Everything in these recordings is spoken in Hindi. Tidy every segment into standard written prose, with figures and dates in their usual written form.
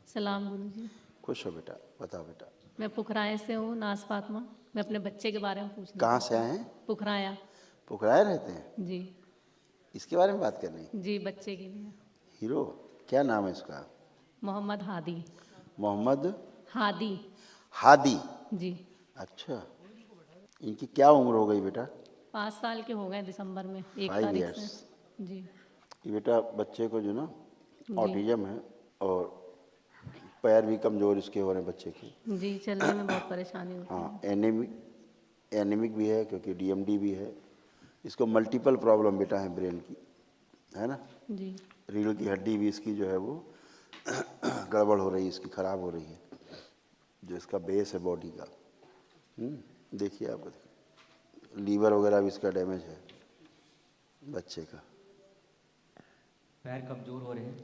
सलाम गुरुजी। खुश हो बेटा, बताओ बेटा। मैं पुखराया से हूँ, नाज फातिमा। मैं अपने बच्चे के बारे में पूछना कहाँ चाहती से हूँ। आए हैं? पुखराया। पुखराए रहते हैं? जी। इसके बारे में बात करनी? जी, बच्चे के लिए। हीरो क्या नाम है इसका? मोहम्मद हादी। मोहम्मद हादी। हादी। जी। अच्छा, इनकी क्या उम्र हो गई बेटा? 5 साल के हो गए दिसंबर में 1 5 तारीख इयर्स। से। जी। ये बेटा बच्चे को जो ना जी। ऑटिज्म है और पैर भी कमज़ोर इसके हो रहे हैं बच्चे के। जी, चलने में बहुत परेशानी होती हाँ, है। एनीमिक भी है क्योंकि डीएमडी भी है। इसको मल्टीपल प्रॉब्लम बेटा है ब्रेन की, है ना। जी। रीढ़ की हड्डी भी इसकी जो है वो गड़बड़ हो रही है, इसकी ख़राब हो रही है, जो इसका बेस है बॉडी का। देखिए आप, लीवर वगैरह भी इसका डैमेज है बच्चे का। पैर कमजोर हो रहे हैं।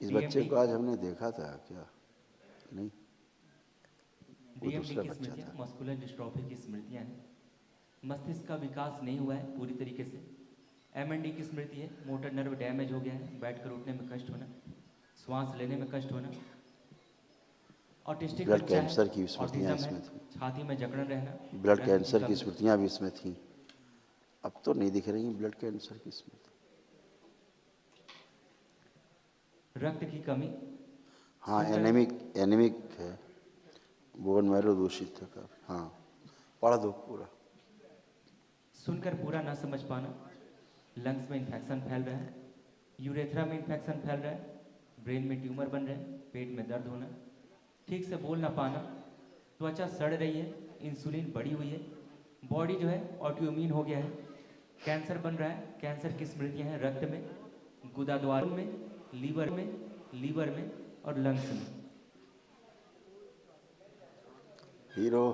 इस बच्चे डीएमडी को आज हमने देखा था क्या? नहीं, वो डीएमडी दूसरा की बच्चा स्मृतियाँ था। मस्कुलर डिस्ट्रॉफी की स्मृतियाँ हैं। मस्तिष्क का विकास नहीं हुआ है पूरी तरीके से। एमएनडी की स्मृति है, मोटर नर्व डैमेज हो गया है, बैठकर उठने में कष्ट होना, श्वास लेने में कष्ट होना। ऑटिस्टिक ब्लड बच्चा है, कैंसर की स्मृतियाँ ऑटिज्म है, इसमें थी। छाती में जकड़न रहना, ब्लड रक्त की कैंसर की कमी, स्मृतियाँ भी इसमें थी। अब तो नहीं दिख रही ब्लड कैंसर की स्मृति। रक्त की कमी, हाँ, शुगर, एनीमिक है, बोन मैरो दूषित है काफी। हाँ, पढ़ दो पूरा। सुनकर पूरा ना समझ पाना, लंग्स में इन्फेक्शन फैल रहा है, यूरेथ्रा में इन्फेक्शन फैल रहा है, ब्रेन में ट्यूमर बन रहे हैं, पेट में दर्द होना, ठीक से बोल ना पाना, त्वचा सड़ रही है, इंसुलिन बढ़ी हुई है, बॉडी जो है ऑटोइम्यून हो गया है, कैंसर बन रहा है। कैंसर की स्मृतियाँ हैं रक्त में, गुदाद्वार में, लीवर में और लंग्स में। हीरो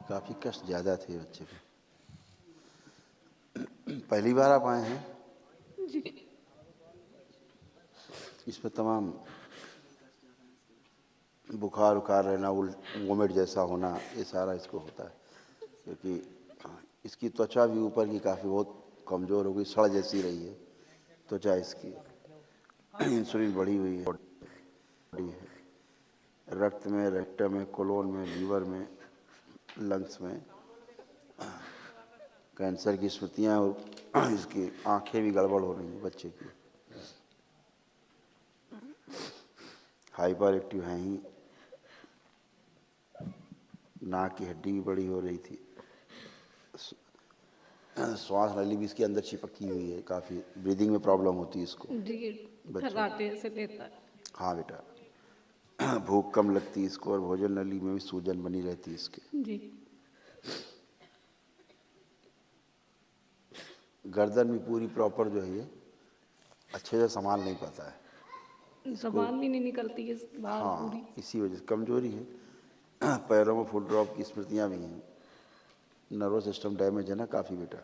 काफ़ी कष्ट ज़्यादा थे बच्चे को। पहली बार आप आए हैं? जी। इसमें तमाम बुखार उखार रहना, वोमिट जैसा होना, ये सारा इसको होता है क्योंकि इसकी त्वचा भी ऊपर की काफ़ी बहुत कमज़ोर हो गई, सड़ जैसी रही है त्वचा इसकी। इंसुलिन बढ़ी हुई है, बड़ी है, रक्त में, रेक्टम में, कोलोन में, लीवर में, लंग्स में कैंसर की स्मृतियाँ, और इसकी आंखें भी गड़बड़ हो रही हैं बच्चे की। हाइपर एक्टिव हैं ही, नाक की हड्डी भी बड़ी हो रही थी, श्वास नली भी इसके अंदर चिपकी हुई है, काफ़ी ब्रीदिंग में प्रॉब्लम होती है इसको जी, बच्चों को। खर्राटे से लेता है। हाँ बेटा, भूख कम लगती है इसको और भोजन नली में भी सूजन बनी रहती है इसके। जी। गर्दन भी पूरी प्रॉपर जो है ये अच्छे से संभाल नहीं पाता है इसको। ज़बान भी नहीं निकलती है बाहर पूरी। हाँ, इसी वजह से कमजोरी है। पैरों में फुट ड्रॉप की स्मृतियाँ भी हैं। नर्वस सिस्टम डैमेज है ना काफ़ी बेटा,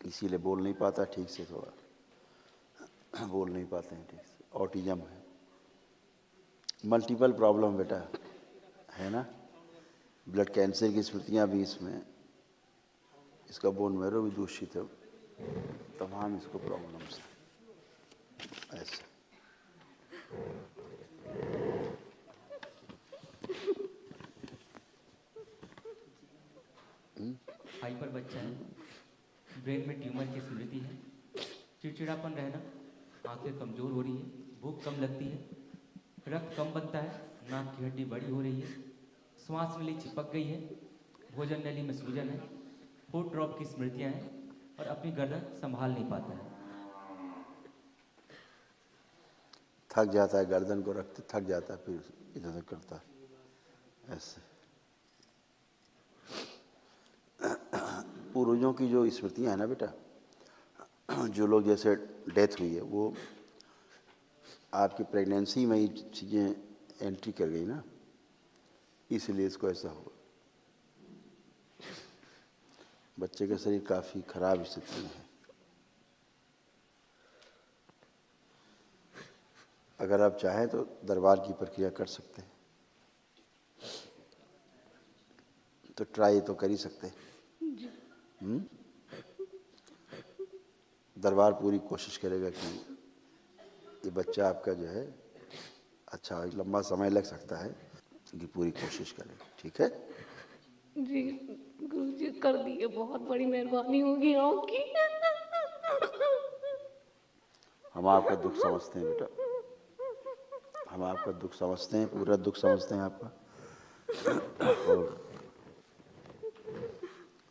इसीलिए बोल नहीं पाता ठीक से, थोड़ा बोल नहीं पाते हैं ठीक से। ऑटिज्म है, मल्टीपल प्रॉब्लम बेटा है ना। ब्लड कैंसर की स्मृतियाँ भी इसमें, इसका बोन मैरो भी दूषित है, तमाम इसको प्रॉब्लम्स हैं ऐसे। हाइपर बच्चा है, ब्रेन में ट्यूमर की स्मृति है, चिड़चिड़ापन रहना, आंखें कमज़ोर हो रही है, भूख कम लगती है, रक्त कम बनता है, नाक की हड्डी बड़ी हो रही है, श्वास नली चिपक गई है, भोजन नली में सूजन है, फुट ड्रॉप की स्मृतियाँ हैं और अपनी गर्दन संभाल नहीं पाता है। थक जाता है, गर्दन को रखते थक जाता है, फिर इधर उधर करता है ऐसे। पूर्वजों की जो स्मृतियाँ हैं ना बेटा, जो लोग जैसे डेथ हुई है वो आपकी प्रेगनेंसी में ही चीज़ें एंट्री कर गई ना, इसलिए इसको ऐसा हुआ। बच्चे का शरीर काफ़ी खराब स्थिति में है। अगर आप चाहें तो दरबार की प्रक्रिया कर सकते हैं, तो ट्राई तो कर ही सकते हैं। दरबार पूरी कोशिश करेगा कि ये बच्चा आपका जो है अच्छा, लंबा समय लग सकता है कि पूरी कोशिश करें, ठीक है। जी गुरुजी कर दिए, बहुत बड़ी मेहरबानी होगी आपकी। हम आपका दुख समझते हैं बेटा, हम आपका दुख समझते हैं, पूरा दुख समझते हैं आपका। और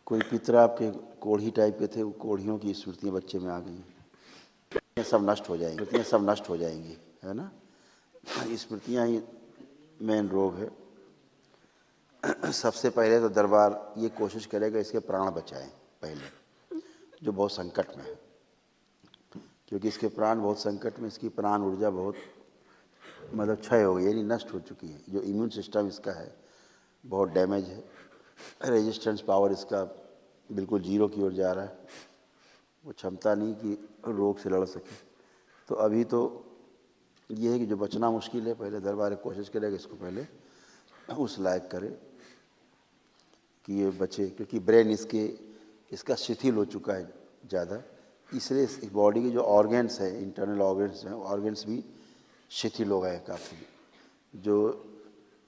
कोई पितर आपके कोढ़ी टाइप के थे, वो कोढ़ियों की स्मृतियाँ बच्चे में आ गई हैं, ये सब नष्ट हो जाएंगी, स्मृतियाँ सब नष्ट हो जाएंगी, है ना। स्मृतियाँ ही मेन रोग है। सबसे पहले तो दरबार ये कोशिश करेगा इसके प्राण बचाएं पहले, जो बहुत संकट में है, क्योंकि इसके प्राण बहुत संकट में, इसकी प्राण ऊर्जा बहुत मतलब क्षय हो गई, यानी नष्ट हो चुकी है। जो इम्यून सिस्टम इसका है बहुत डैमेज है, रेजिस्टेंस पावर इसका बिल्कुल जीरो की ओर जा रहा है, वो क्षमता नहीं कि रोग से लड़ सके। तो अभी तो ये है कि जो बचना मुश्किल है, पहले दरबार कोशिश करेगा इसको पहले उस लायक करे कि ये बचे, क्योंकि ब्रेन इसका शिथिल हो चुका है ज़्यादा, इसलिए इस बॉडी के जो ऑर्गन्स हैं, इंटरनल ऑर्गन्स हैं, ऑर्गन्स भी शिथिल हो गए हैं काफ़ी, जो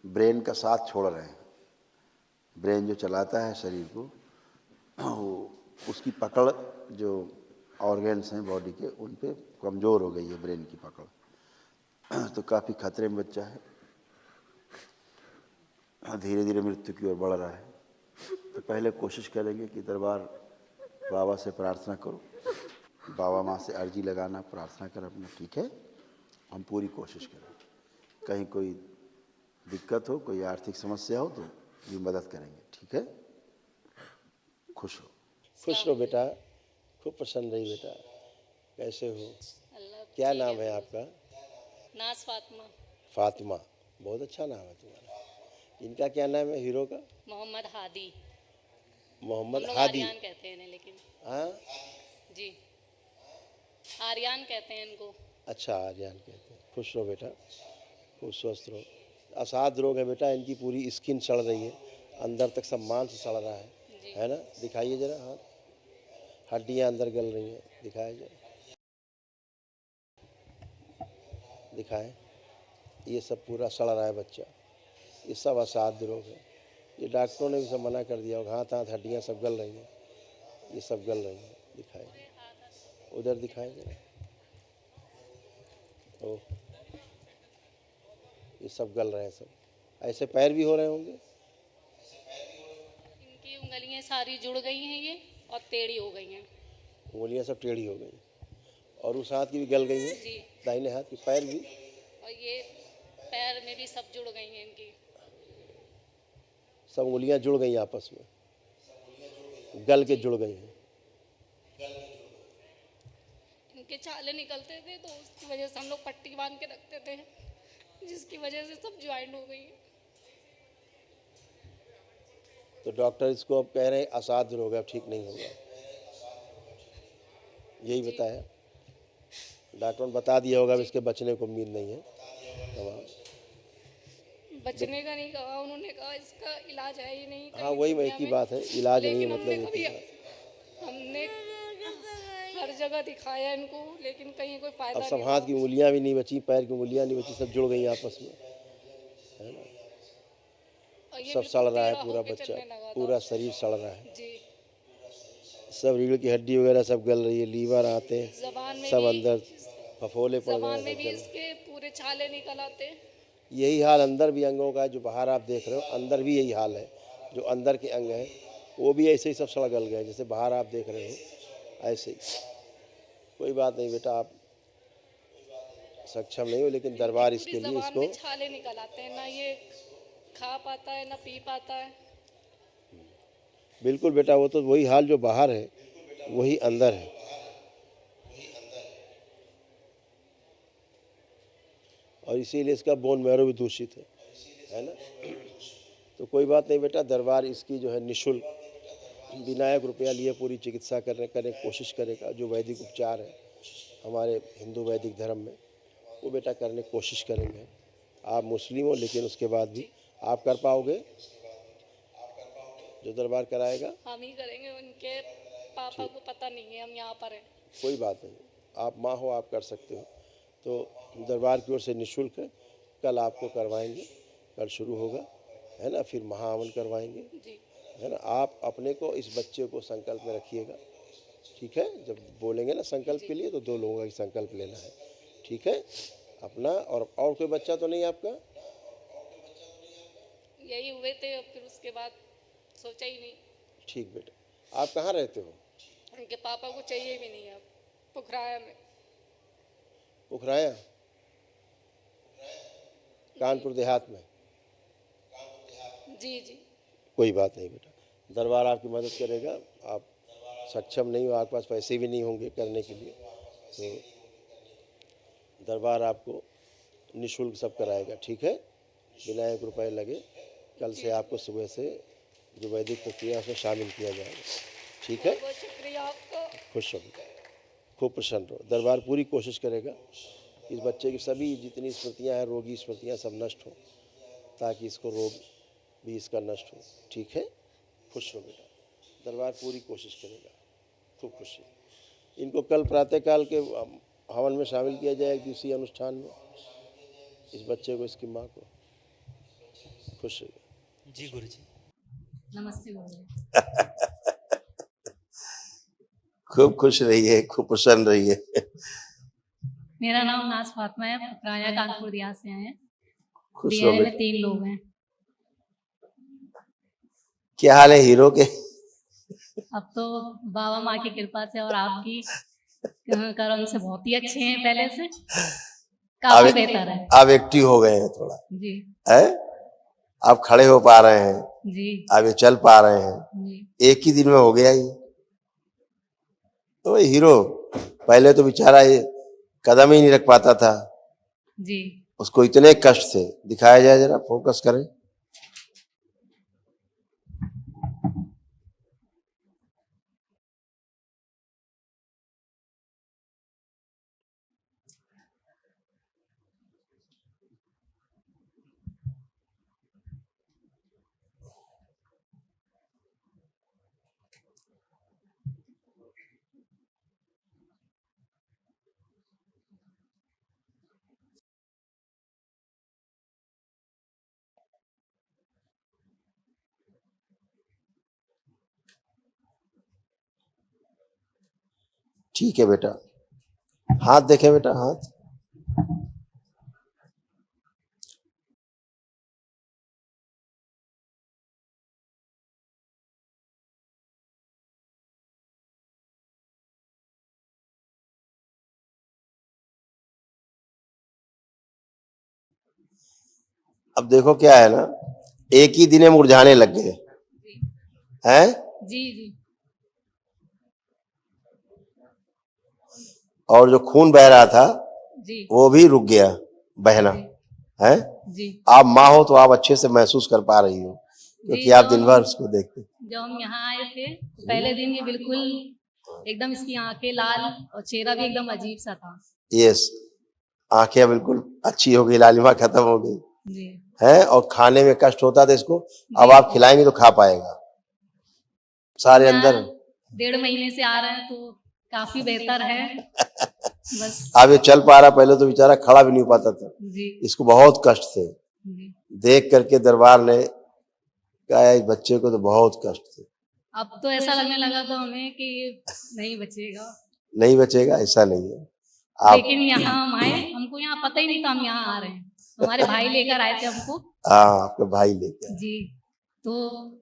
ब्रेन का साथ छोड़ रहे हैं। ब्रेन जो चलाता है शरीर को, वो उसकी पकड़ जो ऑर्गन्स हैं बॉडी के, उन पे कमज़ोर हो गई है ब्रेन की पकड़, तो काफ़ी खतरे में बच्चा है, धीरे धीरे मृत्यु की ओर बढ़ रहा है। तो पहले कोशिश करेंगे कि दरबार बाबा से प्रार्थना करो, बाबा माँ से अर्जी लगाना, प्रार्थना कर अपना, ठीक है। हम पूरी कोशिश करें, कहीं कोई दिक्कत हो, कोई आर्थिक समस्या हो तो भी मदद करेंगे, ठीक है। खुश हो। खुश रहो बेटा, खूब प्रसन्न रही बेटा। कैसे हो? क्या नाम है आपका? नाज फातिमा। फातिमा, बहुत अच्छा नाम है तुम्हारा। इनका क्या नाम है हीरो का? मोहम्मद हादी। मोहम्मद हम लोग हादी। आर्यन कहते हैं इन्हें, लेकिन हाँ, जी आर्यन कहते हैं इनको। अच्छा आर्यन कहते हैं। खुश रहो बेटा, खूब स्वस्थ रहो। असाध रोग है बेटा, इनकी पूरी स्किन सड़ रही है, अंदर तक सब मांस सड़ रहा है ना। दिखाइए जरा हाथ, हड्डियाँ अंदर गल रही हैं, दिखाए जरा, दिखाएं। ये सब पूरा सड़ रहा है बच्चा, ये सब असाध्य रोग है। ये डॉक्टरों ने भी सब मना कर दिया, हाथ हाथ हड्डियाँ सब गल रही हैं, ये सब गल रही हैं। दिखाए, उधर दिखाए जरा, ओह ये सब गल रहे हैं सब। ऐसे पैर भी हो रहे होंगे? इनकी उंगलियां सारी जुड़ गई हैं ये, और टेढ़ी हो गई हैं। उंगलियाँ सब टेढ़ी हो गई, और उस हाथ की भी गल गई हैं, जी। दाहिने हाथ की, पैर भी। और ये पैर में भी सब जुड़ गई हैं इनकी। सब उंगलियाँ जुड़ गई आपस में, गल के जुड़ गई हैं। इनके छाले निकलते थे तो उसकी वजह से हम लोग पट्टी बांध के रखते थे, जिसकी वजह से सब ज्वाइंट हो गई है। तो डॉक्टर इसको अब कह रहे हैं असाध्य रोग है, अब ठीक नहीं होगा, यही बताया डॉक्टर ने, बता दिया होगा, अब इसके बचने को उम्मीद नहीं है। बचने का नहीं कहा उन्होंने, कहा इसका इलाज है ही नहीं। हाँ वही एक ही बात है, इलाज नहीं है, लेकिन मतलब एक ही बात। हमने हर जगह दिखाया इनको, लेकिन कहीं कोई फायदा अब नहीं सब हुआ। हाथ की उंगलियां भी नहीं बची, पैर की उंगलियां नहीं बची, सब जुड़ गई आपस में, है ना। और ये सब बिल्कुल सड़ रहा है टेढ़ा पूरा होके बच्चा, चलने लगा था। पूरा शरीर सड़ रहा है, जी। सब रीढ़ की हड्डी वगैरह सब गल रही है, लीवर आते हैं जबान में सब भी, अंदर फफोले पड़ जबान गए में हैं, भी सब जल। इसके पूरे छाले निकल आते। यही हाल अंदर भी अंगों का है, जो बाहर आप देख रहे हो अंदर भी यही हाल है, जो अंदर के अंग हैं वो भी ऐसे ही सब सड़ गल गए, जैसे बाहर आप देख रहे हो ऐसे ही। कोई बात नहीं बेटा, आप सक्षम नहीं हो, लेकिन दरबार इसके लिए जबान इसको। में छाले निकल आते हैं, ना ये खा पाता है ना पी पाता है। बिल्कुल बेटा, वो तो वही हाल जो बाहर है वही अंदर है। और इसीलिए इसका बोन मैरो भी दूषित है ना। तो कोई बात नहीं बेटा, दरबार इसकी जो है निःशुल्क बिना एक रुपया लिए पूरी चिकित्सा करने की कोशिश करेगा। जो वैदिक उपचार है हमारे हिंदू वैदिक धर्म में, वो बेटा करने की कोशिश करेंगे। आप मुस्लिम हो लेकिन उसके बाद भी आप कर पाओगे, जो दरबार कराएगा। हम ही करेंगे, उनके पापा को पता नहीं है हम यहाँ पर हैं। कोई बात नहीं, आप माँ हो, आप कर सकते हो। तो दरबार की ओर से निःशुल्क है, कल आपको करवाएंगे, कल शुरू होगा, है ना, फिर महाहवन करवाएंगे, जी है ना। आप अपने को, इस बच्चे को संकल्प में रखिएगा, ठीक है। जब बोलेंगे ना संकल्प के लिए तो 2 लोगों का संकल्प लेना है, ठीक है। अपना और कोई बच्चा तो नहीं आपका? यही हुए थे, अब फिर उसके बाद सोचा ही नहीं। ठीक बेटा, आप कहाँ रहते हो? उनके पापा को चाहिए भी नहीं अब, पुखराया में। पुखराया, कानपुर देहात में? जी जी कोई बात नहीं बेटा, दरबार आपकी मदद करेगा। आप सक्षम नहीं हो, आपके पास पैसे भी नहीं होंगे करने के लिए, तो दरबार आपको निःशुल्क सब कराएगा, ठीक है, बिना 1 रुपए लगे। कल से आपको सुबह से जो वैदिक प्रक्रिया उसमें शामिल किया जाएगा, ठीक है। बहुत बहुत शुक्रिया आपका। खुश हो, खूब प्रसन्न रहो। दरबार पूरी कोशिश करेगा इस बच्चे की सभी जितनी स्मृतियाँ हैं, रोगी स्मृतियाँ सब नष्ट हो, ताकि इसको रोग भी इसका नष्ट हो, ठीक है। खुश हो बेटा, दरबार पूरी कोशिश करेगा, खूब खुशी। इनको कल प्रातःकाल के हवन में शामिल किया जाएगा, इसी अनुष्ठान में, इस बच्चे को, इसकी माँ को। खुश रहिए। जी गुरुजी। नमस्ते गुरुजी। खूब खुश रहिए, खूब प्रसन्न रहिए। मेरा नाम नाज फातिमा है, पुखराया कानपुर देहात से आए हैं। खुश हो डीएनए में बेटा। 3 लोग हैं। क्या हाल है हीरो के? अब तो बाबा माँ की कृपा से और आपकी करम से बहुत ही अच्छे हैं, पहले से काफी बेहतर है। आप एक्टिव हो गए हैं थोड़ा, जी है? आप खड़े हो पा रहे हैं, जी आप ये चल पा रहे हैं, जी। एक ही दिन में हो गया ये। तो हीरो पहले तो बेचारा ये कदम ही नहीं रख पाता था, जी उसको इतने कष्ट थे। दिखाया जाए जरा, फोकस करें। ठीक है बेटा, हाथ देखें बेटा, हाथ। अब देखो क्या है ना, एक ही दिन में मुरझाने लग गए हैं, जी जी और जो खून बह रहा था जी वो भी रुक गया बहना, है? जी। आप माँ हो तो आप अच्छे से महसूस कर पा रही हो, क्योंकि आप दिन भर उसको देखते। जब हम यहाँ आए थे तो पहले दिन ये बिल्कुल एकदम, इसकी आंखें लाल और चेहरा भी एकदम अजीब सा था। यस, आंखें बिल्कुल अच्छी हो गई, लालिमा खत्म हो गई जी है, और खाने में कष्ट होता था इसको। अब आप खिलाएंगे तो खा पाएगा। सारे अंदर 1.5 महीने से आ रहे हैं तो काफी बेहतर है। बस अब ये चल पा रहा, पहले तो बेचारा खड़ा भी नहीं हो पाता था, जी इसको बहुत कष्ट थे। जी। देख करके दरबार ने कहा इस बच्चे को तो बहुत कष्ट थे। अब तो ऐसा लगने लगा था हमें कि नहीं बचेगा, नहीं बचेगा, ऐसा नहीं है। आप लेकिन यहाँ हम आए, हमको यहाँ पता ही नहीं था हम यहाँ आ रहे हैं। हमारे भाई लेकर आए थे हमको। हाँ, आपके भाई लेके आए। जी, तो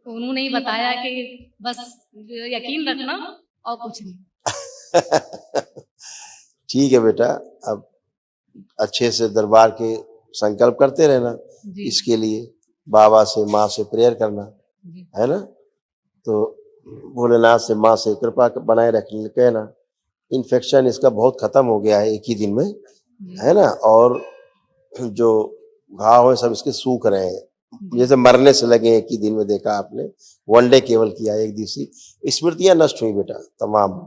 उन्होंने ही बताया कि बस यकीन रखना और कुछ नहीं। ठीक है बेटा, अब अच्छे से दरबार के संकल्प करते रहना, जी इसके लिए बाबा से, माँ से प्रेयर करना, जी है ना। तो भोलेनाथ से, माँ से कृपा बनाए रखने कहना। इन्फेक्शन इसका बहुत खत्म हो गया है एक ही दिन में, है ना, और जो घाव है सब इसके सूख रहे हैं, जैसे मरने से लगे। एक ही दिन में देखा आपने, 1 डे केवल किया, एक दिवसीय स्मृतियां नष्ट हुई बेटा तमाम।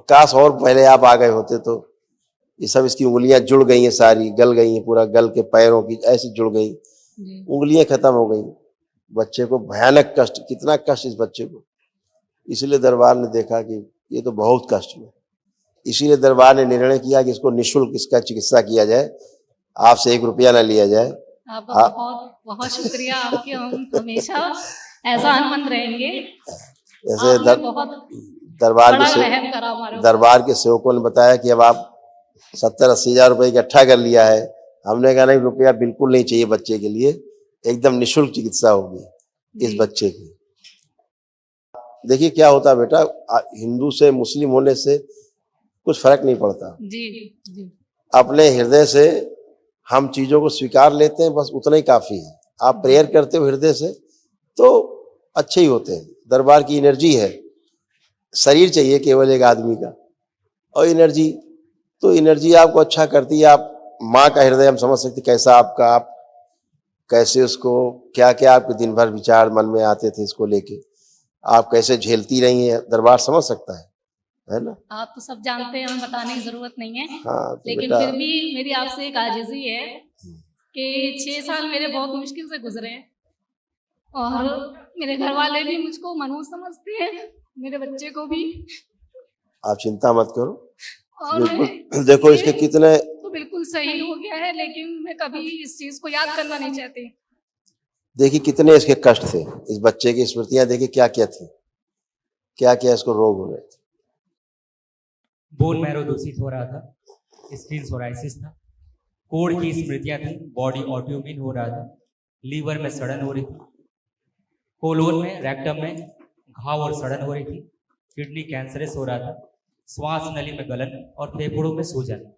काश और पहले आप आ गए होते तो ये सब, इसकी उंगलियां जुड़ गई हैं, सारी गल गई हैं, पूरा गल के पैरों की ऐसी जुड़ गई, उंगलियां खत्म हो गई। बच्चे को भयानक कष्ट, कितना कष्ट इस बच्चे को। इसलिए दरबार ने देखा कि ये तो बहुत कष्ट में, इसीलिए दरबार ने निर्णय किया कि इसको निःशुल्क इसका चिकित्सा किया जाए, आपसे 1 रुपया ना लिया जाए। आपका बहुत बहुत शुक्रिया। आपके हम हमेशा एहसानमंद रहेंगे। जैसे आपने बहुत दरबार बड़ा के रहम करा हमारे ऊपर। दरबार के सेवकों ने बताया कि अब आप 70-80 हज़ार रुपये इकट्ठा कर लिया है। हमने कहा नहीं, रुपया बिल्कुल नहीं चाहिए बच्चे के लिए, एकदम निःशुल्क चिकित्सा होगी इस बच्चे की। देखिए क्या होता है बेटा, हिंदू से मुस्लिम होने से कुछ फर्क नहीं पड़ता। जी जी अपने हृदय से हम चीजों को स्वीकार लेते हैं, बस उतना ही काफी है। आप प्रेयर करते हो हृदय से तो अच्छे ही होते हैं। दरबार की एनर्जी है, शरीर चाहिए केवल एक आदमी का, और एनर्जी तो एनर्जी आपको अच्छा करती है। आप माँ का हृदय हम समझ सकते कैसा आपका, आप कैसे उसको क्या क्या आपके दिन भर विचार मन में आते थे इसको लेके, आप कैसे झेलती रही हैं, दरबार समझ सकता है ना। आप तो सब जानते हैं, हमें बताने की जरूरत नहीं है। हाँ तो लेकिन बेटा, फिर भी मेरी आपसे एक आजिज़ी है कि 6 साल मेरे बहुत मुश्किल से गुजरे हैं और मेरे घर वाले भी मुझको मनहूस समझते हैं, मेरे बच्चे को भी। आप चिंता मत करो, और बिल्कुल देखो इसके कितने तो बिल्कुल सही हो गया है, लेकिन मैं कभी इस चीज को याद करना नहीं चाहती। देखिए कितने इसके कष्ट थे, इस बच्चे की स्मृतियां देखिए क्या क्या थी, क्या क्या इसको रोग हो रहे थे। बोन मैरो दूषित हो रहा था, स्किन सोराइसिस था, कोढ़ की स्मृतियां थी, बॉडी ऑटोइम्यून हो रहा था, लीवर में सड़न हो रही थी, कोलोन में रेक्टम में घाव और सड़न हो रही थी, किडनी कैंसरस हो रहा था, श्वास नली में गलन और फेफड़ों में सूजन।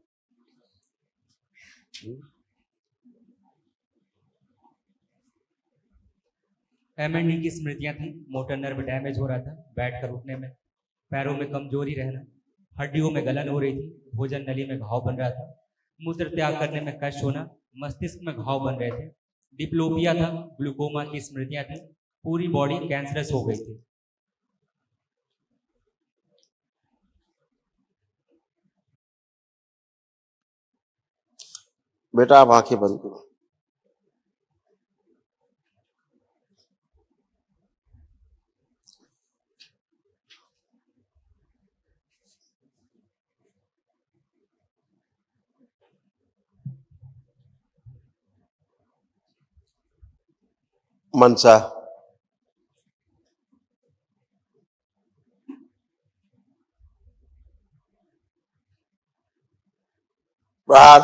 एमएनडी की स्मृतियां थी, मोटर नर्व डैमेज हो रहा था, बैठकर उठने में, पैरों में कमजोरी रहना, हड्डियों में गलन हो रही थी, भोजन नली में घाव बन रहा था, मूत्र त्याग करने में कष्ट होना, मस्तिष्क में घाव बन रहे थे, डिप्लोपिया था, ग्लूकोमा की स्मृतियां थी, पूरी बॉडी कैंसरस हो गई थी। बेटा आप आंखें बंद करो। मनसा, प्रहार,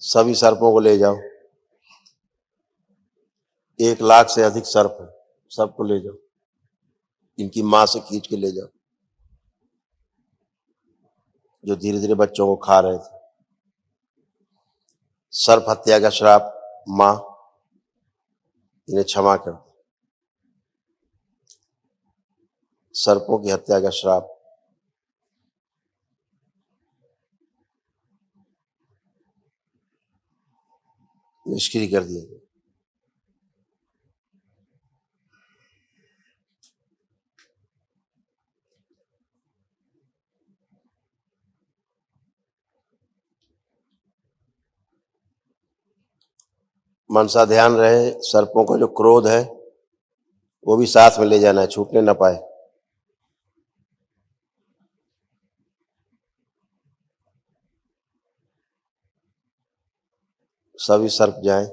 सभी सर्पों को ले जाओ। 1 लाख से अधिक सर्प है, सबको ले जाओ, इनकी मां से खींच के ले जाओ, जो धीरे धीरे बच्चों को खा रहे थे। सर्प हत्या का श्राप, मां इन्हें क्षमा कर। सर्पों की हत्या का श्राप, निष्क्रिय कर दिया गया। मनसा ध्यान रहे, सर्पों का जो क्रोध है वो भी साथ में ले जाना है, छूटने ना पाए। सभी सर्प जाएं।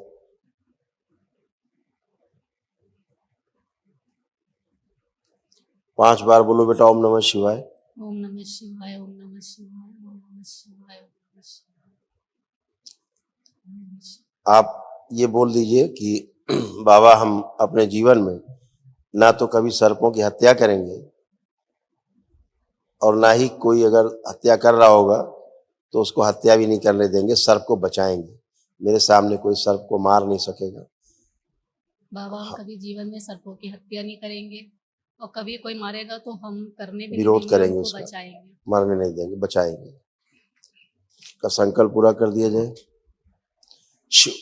5 बार बोलो बेटा ओम नमः शिवाय। ओम नमः शिवाय, ओम नमः शिवाय, ओम नमः शिवाय, ओम नमः शिवाय। आप ये बोल दीजिए कि बाबा हम अपने जीवन में ना तो कभी सर्पों की हत्या करेंगे और ना ही कोई अगर हत्या कर रहा होगा तो उसको हत्या भी नहीं करने देंगे, सर्प को बचाएंगे। मेरे सामने कोई सर्प को मार नहीं सकेगा। बाबा हम कभी जीवन में सर्पों की हत्या नहीं करेंगे और कभी कोई मारेगा तो हम करने भी विरोध नहीं देंगे, करेंगे, उनको उसका बचाएंगे। मरने नहीं देंगे, बचाएंगे। का संकल्प पूरा कर दिया जाए। शिव